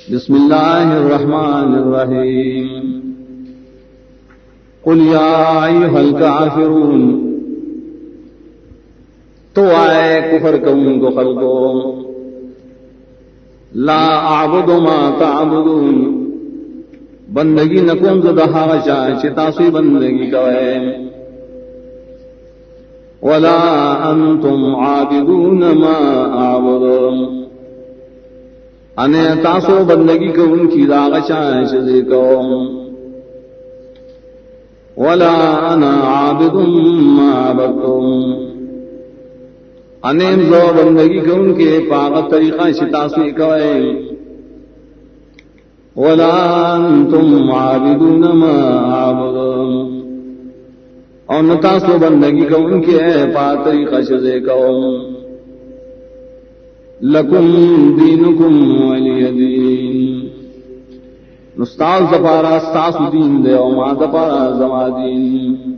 بسم اللہ الرحمن الرحیم قل یا ایھا الکافرون تو آئے کفر کون کو خلقو لا اعبد ما تعبدون بندگی نکوم زدہا غشا چتاسی بندگی کوئے ولا انتم عابدون ما اعبدون انے تاسو بندگی کو ان کی داغشا شدی کوم ولا انا عابد ما عبدتم انے زو بندگی کو ان کے پاک طریقہ شتاسی کوئے ولا انتم عابدون ما عبدون اور نتاسو بندگی کو ان کے پاک طریقہ شدی کوم لکم دینکم ولی دین نستاز دپارا ستاس دین دے او ما دپارا زما دین